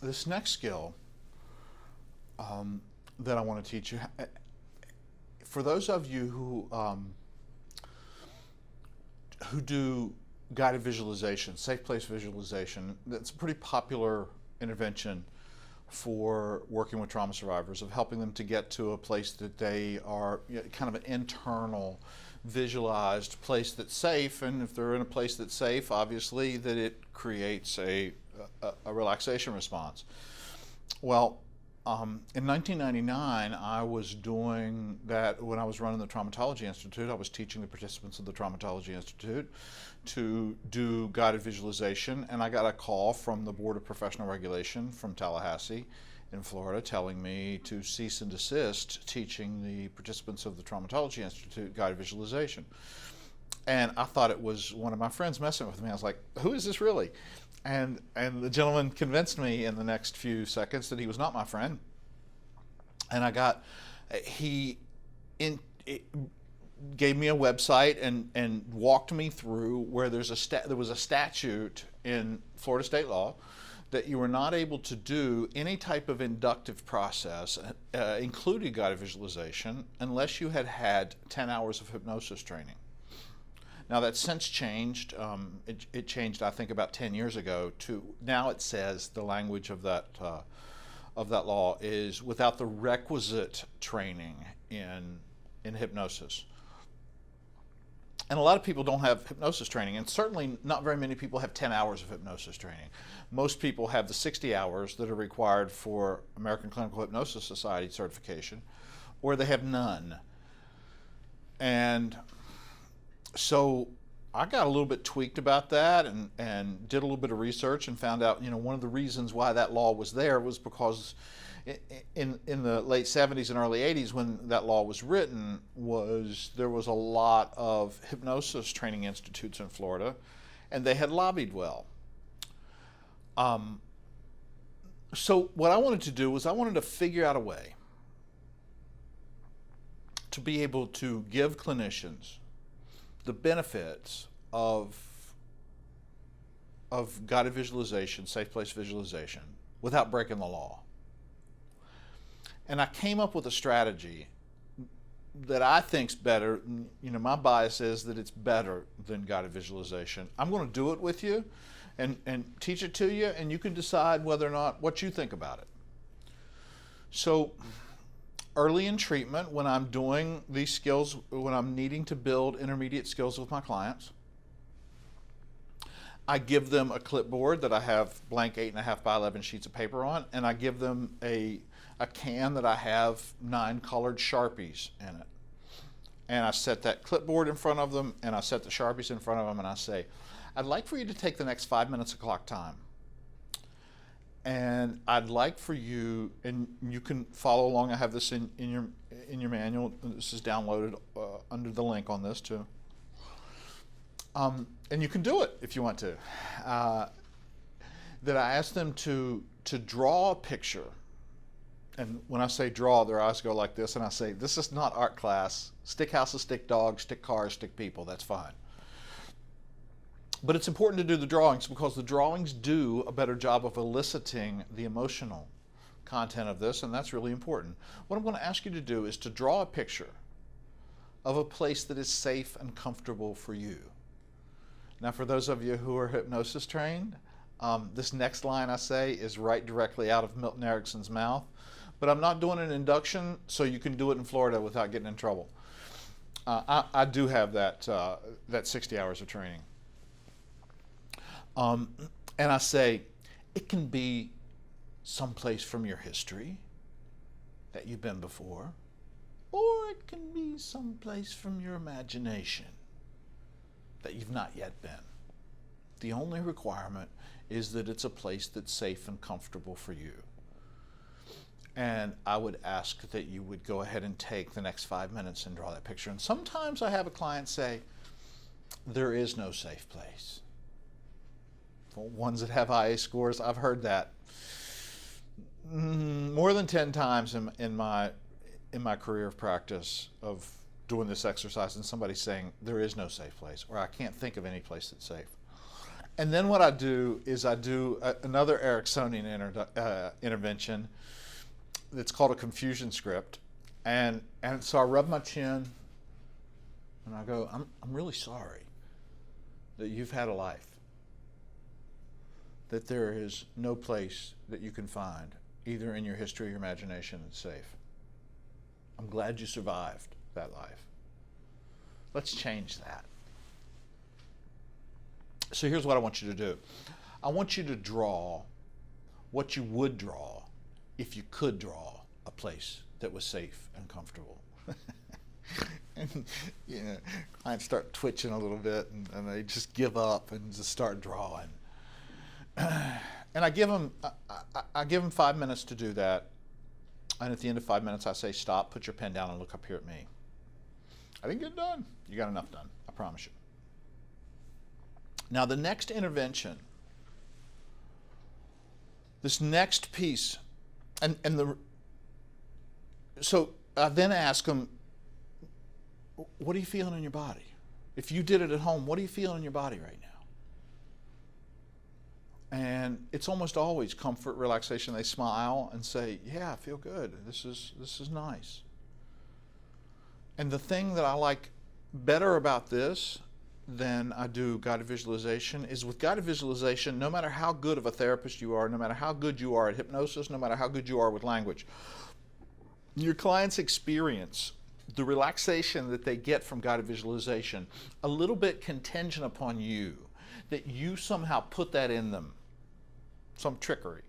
this next skill that I want to teach you, for those of you who do guided visualization, safe place visualization, that's a pretty popular intervention for working with trauma survivors, of helping them to get to a place that they are, kind of an internal visualized place that's safe. And if they're in a place that's safe, obviously that it creates a relaxation response. Well, in 1999, I was doing that when I was running the Traumatology Institute. I was teaching the participants of the Traumatology Institute to do guided visualization, and I got a call from the Board of Professional Regulation from Tallahassee in Florida telling me to cease and desist teaching the participants of the Traumatology Institute guided visualization. And I thought it was one of my friends messing with me. I was like, who is this really? And the gentleman convinced me in the next few seconds that he was not my friend. And he gave me a website and walked me through where there was a statute in Florida state law that you were not able to do any type of inductive process, including guided visualization, unless you had had 10 hours of hypnosis training. Now that's since changed. It changed, I think, about 10 years ago. To now it says the language of that law is without the requisite training in hypnosis. And a lot of people don't have hypnosis training, and certainly not very many people have 10 hours of hypnosis training. Most people have the 60 hours that are required for American Clinical Hypnosis Society certification, or they have none. And so I got a little bit tweaked about that and did a little bit of research and found out, one of the reasons why that law was there was because in the late 70s and early 80s, when that law was written, there was a lot of hypnosis training institutes in Florida, and they had lobbied well. So what I wanted to do was I wanted to figure out a way to be able to give clinicians the benefits of guided visualization, safe place visualization, without breaking the law. And I came up with a strategy that I think's better. My bias is that it's better than guided visualization. I'm going to do it with you and teach it to you, and you can decide whether or not what you think about it. So early in treatment, when I'm doing these skills, when I'm needing to build intermediate skills with my clients, I give them a clipboard that I have blank 8.5 by 11 sheets of paper on, and I give them a can that I have 9 colored Sharpies in it. And I set that clipboard in front of them, and I set the Sharpies in front of them, and I say, I'd like for you to take the next 5 minutes of clock time. And I'd like for you, and you can follow along. I have this in your manual. This is downloaded under the link on this too. And you can do it if you want to. That I ask them to draw a picture. And when I say draw, their eyes go like this, and I say, this is not art class. Stick houses, stick dogs, stick cars, stick people. That's fine. But it's important to do the drawings because the drawings do a better job of eliciting the emotional content of this, and that's really important. What I'm going to ask you to do is to draw a picture of a place that is safe and comfortable for you. Now, for those of you who are hypnosis trained, this next line I say is right directly out of Milton Erickson's mouth, but I'm not doing an induction, so you can do it in Florida without getting in trouble. I do have that 60 hours of training. And I say, it can be someplace from your history that you've been before, or it can be someplace from your imagination that you've not yet been. The only requirement is that it's a place that's safe and comfortable for you. And I would ask that you would go ahead and take the next 5 minutes and draw that picture. And sometimes I have a client say, there is no safe place. For ones that have IA scores, I've heard that more than 10 times in my career of practice of doing this exercise, and somebody saying there is no safe place, or I can't think of any place that's safe. And then what I do is I do another Ericksonian intervention that's called a confusion script. And so I rub my chin and I go, I'm really sorry that you've had a life, that there is no place that you can find, either in your history or your imagination, that's safe. I'm glad you survived that life. Let's change that. So here's what I want you to do. I want you to draw what you would draw if you could draw a place that was safe and comfortable. And clients start twitching a little bit, and they just give up and just start drawing. And I give them 5 minutes to do that. And at the end of 5 minutes, I say, stop, put your pen down, and look up here at me. I didn't get it done. You got enough done, I promise you. Now, the next intervention, this next piece, so I then ask them, what are you feeling in your body? If you did it at home, what are you feeling in your body right now? And it's almost always comfort, relaxation. They smile and say, yeah, I feel good. This is nice. And the thing that I like better about this than I do guided visualization is, with guided visualization, no matter how good of a therapist you are, no matter how good you are at hypnosis, no matter how good you are with language, your clients experience the relaxation that they get from guided visualization a little bit contingent upon you, that you somehow put that in them, some trickery,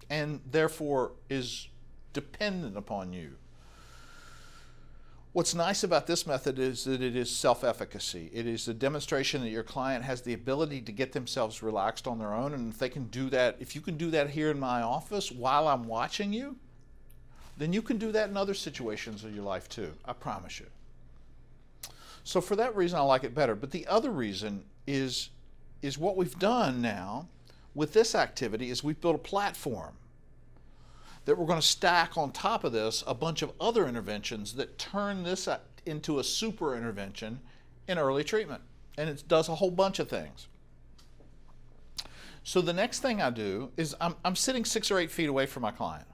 and therefore is dependent upon you. What's nice about this method is that it is self-efficacy. It is a demonstration that your client has the ability to get themselves relaxed on their own, and if they can do that, if you can do that here in my office while I'm watching you, then you can do that in other situations of your life too, I promise you. So for that reason, I like it better. But the other reason is what we've done now with this activity is we've built a platform that we're going to stack on top of this a bunch of other interventions that turn this into a super intervention in early treatment. And it does a whole bunch of things. So the next thing I do is I'm sitting 6 or 8 feet away from my client.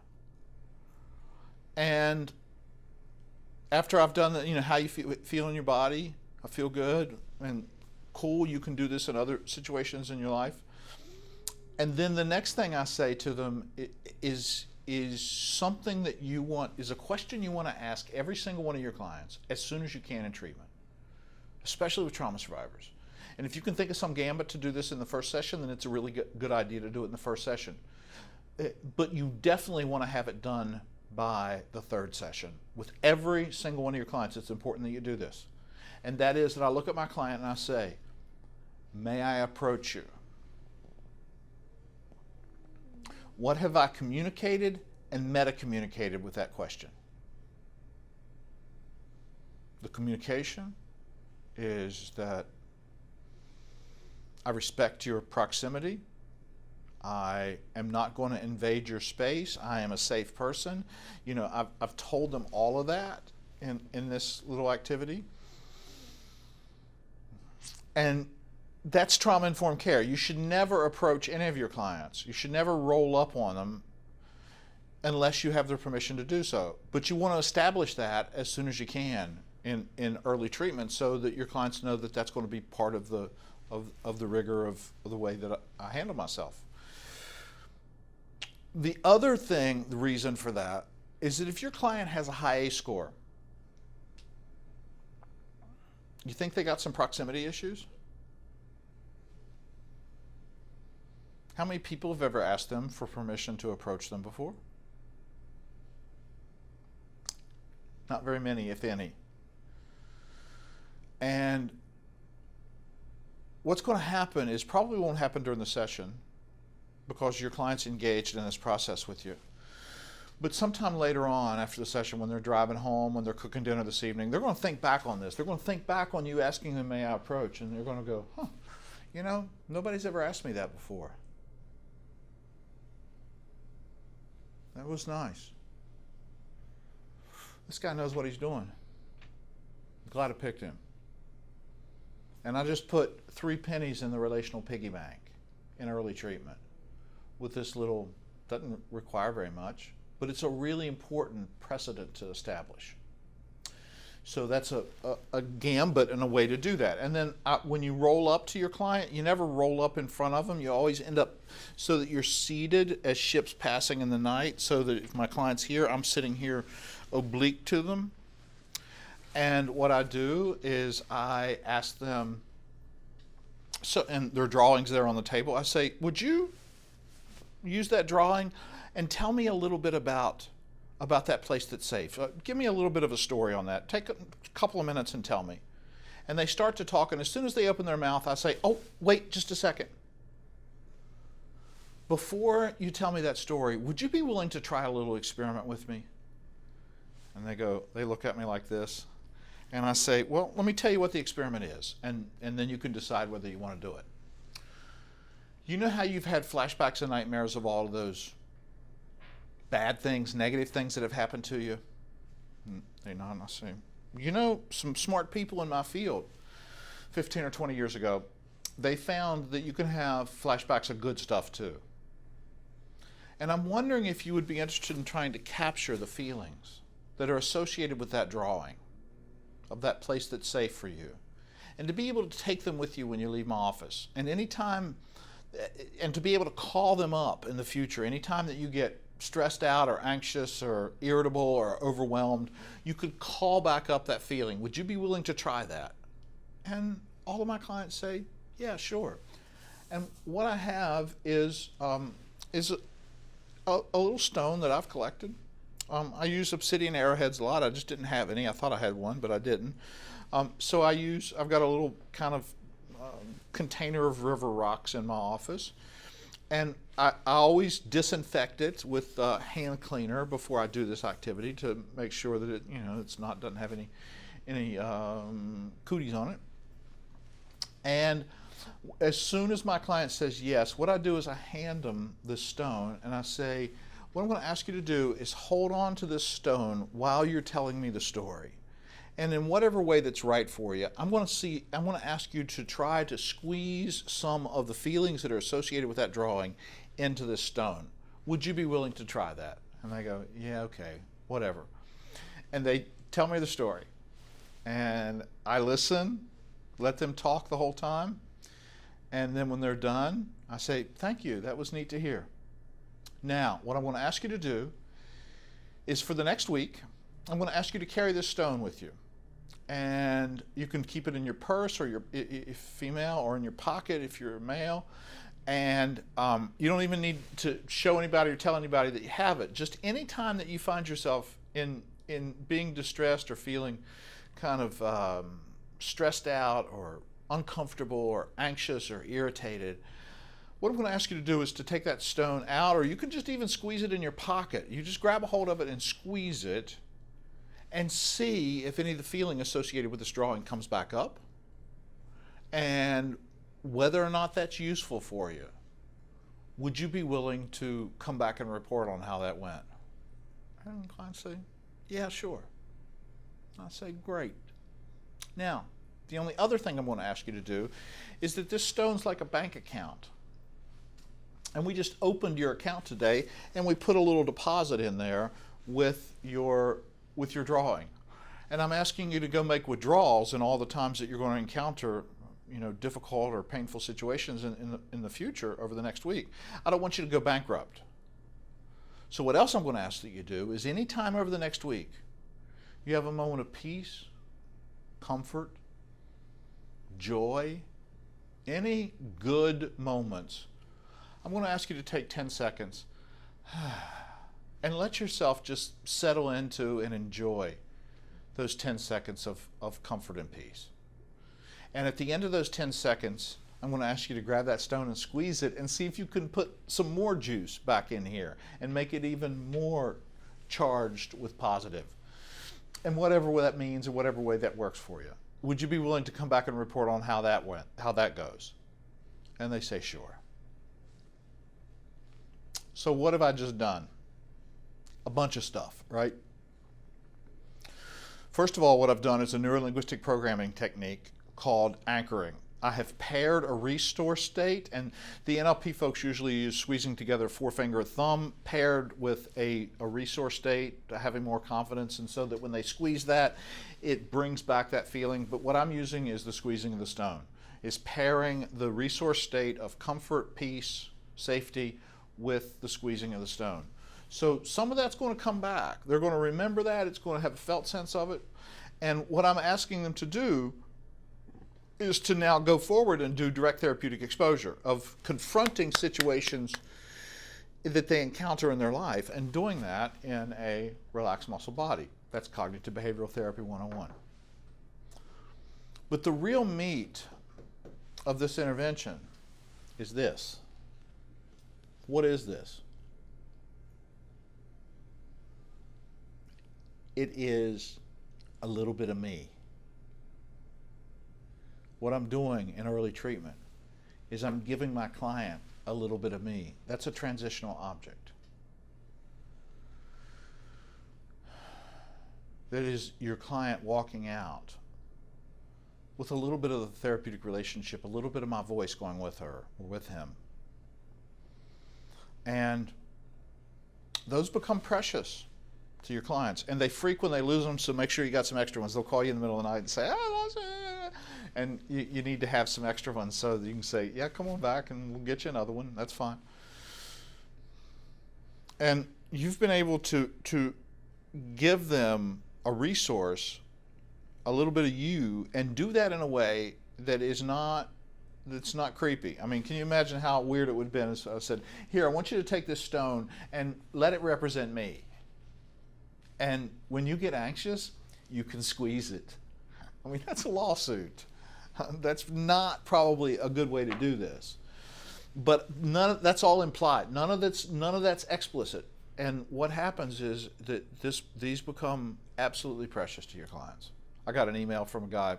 And after I've done the, how you feel in your body, I feel good and cool, you can do this in other situations in your life. And then the next thing I say to them is something that you want, is a question you want to ask every single one of your clients as soon as you can in treatment, especially with trauma survivors. And if you can think of some gambit to do this in the first session, then it's a really good idea to do it in the first session. But you definitely want to have it done by the 3rd session. With every single one of your clients, it's important that you do this. And that is that I look at my client and I say, may I approach you? What have I communicated and meta-communicated with that question? The communication is that I respect your proximity. I am not going to invade your space. I am a safe person. I've told them all of that in this little activity. And that's trauma-informed care. You should never approach any of your clients. You should never roll up on them unless you have their permission to do so. But you want to establish that as soon as you can in early treatment, so that your clients know that that's going to be part of the rigor of the way that I handle myself. The other thing, the reason for that, is that if your client has a high A score, you think they got some proximity issues? How many people have ever asked them for permission to approach them before? Not very many, if any. And what's going to happen is, probably won't happen during the session because your client's engaged in this process with you. But sometime later on, after the session, when they're driving home, when they're cooking dinner this evening, they're going to think back on this. They're going to think back on you asking them, may I approach? And they're going to go, nobody's ever asked me that before. That was nice. This guy knows what he's doing. I'm glad I picked him. And I just put 3 pennies in the relational piggy bank. in early treatment with this little, doesn't require very much, but it's a really important precedent to establish. So that's a gambit and a way to do that. And then when you roll up to your client, you never roll up in front of them. You always end up so that you're seated as ships passing in the night, so that if my client's here, I'm sitting here oblique to them. And what I do is I ask them, so, and their drawings there on the table, I say, would you use that drawing and tell me a little bit about that place that's safe. Give me a little bit of a story on that. Take a couple of minutes and tell me. And they start to talk, and as soon as they open their mouth, I say, oh, wait just a second. Before you tell me that story, would you be willing to try a little experiment with me? And they look at me like this, and I say, well, let me tell you what the experiment is, and then you can decide whether you want to do it. You know how you've had flashbacks and nightmares of all of those bad things, negative things that have happened to you? They nod, and I say, you know, some smart people in my field 15 or 20 years ago, they found that you can have flashbacks of good stuff too. And I'm wondering if you would be interested in trying to capture the feelings that are associated with that drawing of that place that's safe for you, and to be able to take them with you when you leave my office. And anytime, and to be able to call them up in the future, anytime that you get stressed out or anxious or irritable or overwhelmed, you could call back up that feeling. Would you be willing to try that? And all of my clients say, yeah, sure. And what I have is a little stone that I've collected. I use obsidian arrowheads a lot. I just didn't have any. I thought I had one, but I didn't. So I've got a little kind of container of river rocks in my office. And I always disinfect it with hand cleaner before I do this activity to make sure that it, doesn't have any cooties on it. And as soon as my client says yes, what I do is I hand them this stone, and I say, what I'm going to ask you to do is hold on to this stone while you're telling me the story. And in whatever way that's right for you, I'm going to ask you to try to squeeze some of the feelings that are associated with that drawing into this stone. Would you be willing to try that? And they go, yeah, okay, whatever. And they tell me the story. And I listen, let them talk the whole time. And then when they're done, I say, thank you, that was neat to hear. Now, what I want to ask you to do is for the next week, I'm going to ask you to carry this stone with you. And you can keep it in your purse, or if female, or in your pocket if you're male. And you don't even need to show anybody or tell anybody that you have it. Just any time that you find yourself in being distressed or feeling kind of stressed out or uncomfortable or anxious or irritated, what I'm going to ask you to do is to take that stone out, or you can just even squeeze it in your pocket. You just grab a hold of it and squeeze it, and see if any of the feeling associated with this drawing comes back up, and whether or not that's useful for you. Would you be willing to come back and report on how that went? And clients say, yeah, sure. I say, great. Now, the only other thing I'm going to ask you to do is that this stone's like a bank account. And we just opened your account today, and we put a little deposit in there with your drawing. And I'm asking you to go make withdrawals in all the times that you're going to encounter difficult or painful situations in the future over the next week. I don't want you to go bankrupt. So what else I'm going to ask that you do is any time over the next week you have a moment of peace, comfort, joy, any good moments, I'm going to ask you to take 10 seconds and let yourself just settle into and enjoy those 10 seconds of comfort and peace. And at the end of those 10 seconds, I'm going to ask you to grab that stone and squeeze it and see if you can put some more juice back in here and make it even more charged with positive. And whatever that means, or whatever way that works for you. Would you be willing to come back and report on how that went, how that goes? And they say, sure. So what have I just done? A bunch of stuff, right? First of all, what I've done is a neurolinguistic programming technique called anchoring. I have paired a restore state, and the NLP folks usually use squeezing together forefinger and thumb paired with a restore state, having more confidence, and so that when they squeeze that, it brings back that feeling. But what I'm using is the squeezing of the stone, is pairing the resource state of comfort, peace, safety with the squeezing of the stone. So some of that's going to come back. They're going to remember that. It's going to have a felt sense of it. And what I'm asking them to do is to now go forward and do direct therapeutic exposure of confronting situations that they encounter in their life and doing that in a relaxed muscle body. That's Cognitive Behavioral Therapy 101. But the real meat of this intervention is this. What is this? It is a little bit of me. What I'm doing in early treatment is I'm giving my client a little bit of me. That's a transitional object. That is your client walking out with a little bit of the therapeutic relationship, a little bit of my voice going with her or with him. And those become precious to your clients. And they freak when they lose them, so make sure you got some extra ones. They'll call you in the middle of the night and say, "I lost it." And you need to have some extra ones so that you can say, "Yeah, come on back and we'll get you another one. That's fine." And you've been able to give them a resource, a little bit of you, and do that in a way that is that's not creepy. I mean, can you imagine how weird it would have been if I said, "Here, I want you to take this stone and let it represent me. And when you get anxious, you can squeeze it." I mean, that's a lawsuit. That's not probably a good way to do this. But that's all implied. None of that's explicit. And what happens is that these become absolutely precious to your clients. I got an email from a guy.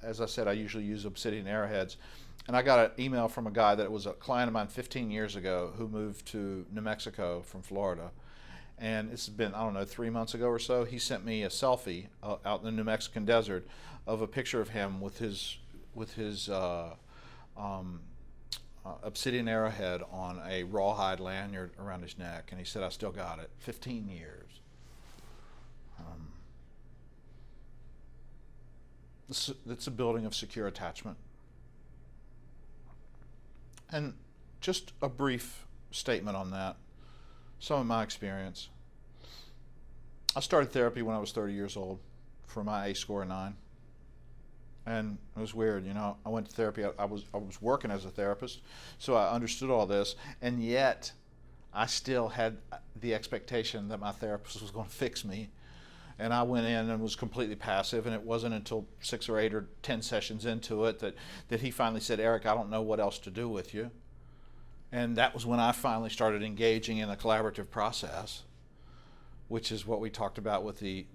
As I said, I usually use obsidian arrowheads. And I got an email from a guy that was a client of mine 15 years ago who moved to New Mexico from Florida. And it's been, I don't know, 3 months ago or so, he sent me a selfie out in the New Mexican desert of a picture of him with his obsidian arrowhead on a rawhide lanyard around his neck. And he said, "I still got it." 15 years. It's a building of secure attachment. And just a brief statement on that. Some of my experience. I started therapy when I was 30 years old for my ACE score of 9. And it was weird, you know. I went to therapy. I was working as a therapist, so I understood all this, and yet I still had the expectation that my therapist was going to fix me. And I went in and was completely passive, and it wasn't until 6 or 8 or 10 sessions into it that he finally said, "Eric, I don't know what else to do with you." And that was when I finally started engaging in a collaborative process, which is what we talked about with the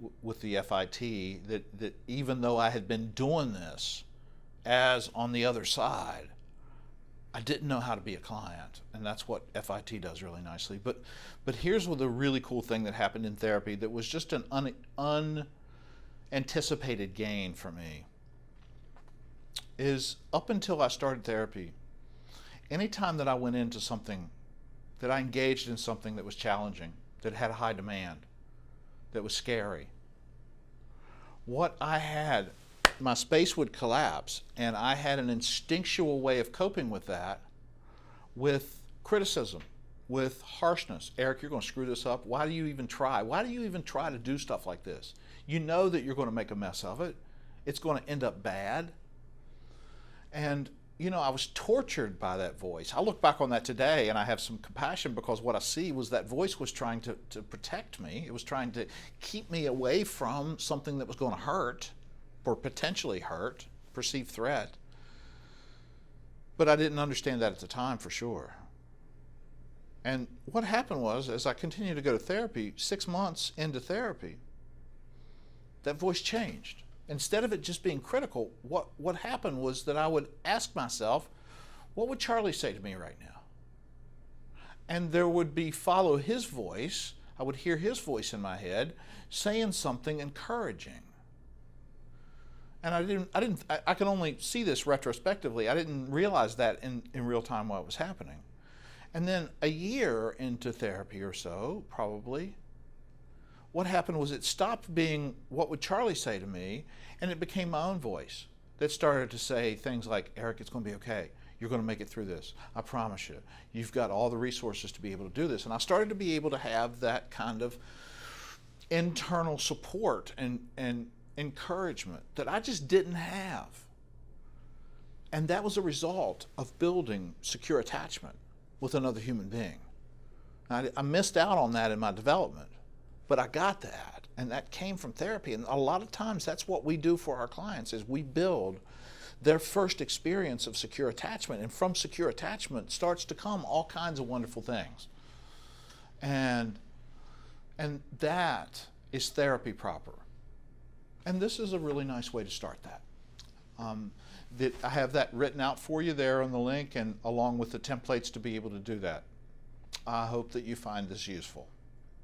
FIT, that even though I had been doing this as on the other side, I didn't know how to be a client. And that's what FIT does really nicely. But here's what the really cool thing that happened in therapy that was just an unanticipated gain for me is up until I started therapy, anytime that I went into something, that I engaged in something that was challenging, that had a high demand, that was scary, what I had, my space would collapse, and I had an instinctual way of coping with that, with criticism, with harshness. "Eric, you're going to screw this up. Why do you even try? Why do you even try to do stuff like this? You know that you're going to make a mess of it. It's going to end up bad." And you know, I was tortured by that voice. I look back on that today and I have some compassion, because what I see was that voice was trying to protect me. It was trying to keep me away from something that was going to hurt, or potentially hurt, perceived threat. But I didn't understand that at the time for sure. And what happened was, as I continued to go to therapy, 6 months into therapy, that voice changed. Instead of it just being critical, what happened was that I would ask myself, what would Charlie say to me right now? And there would be follow his voice. I would hear his voice in my head saying something encouraging. And I can only see this retrospectively. I didn't realize that in real time while it was happening. And then a year into therapy or so, probably, what happened was it stopped being what would Charlie say to me, and it became my own voice that started to say things like, Eric, it's going to be okay. You're going to make it through this. I promise you. You've got all the resources to be able to do this. And I started to be able to have that kind of internal support and encouragement that I just didn't have. And that was a result of building secure attachment with another human being. I missed out on that in my development, but I got that, and that came from therapy. And a lot of times that's what we do for our clients, is we build their first experience of secure attachment, and from secure attachment starts to come all kinds of wonderful things. And that is therapy proper. And this is a really nice way to start that. I have that written out for you there on the link, and along with the templates to be able to do that. I hope that you find this useful.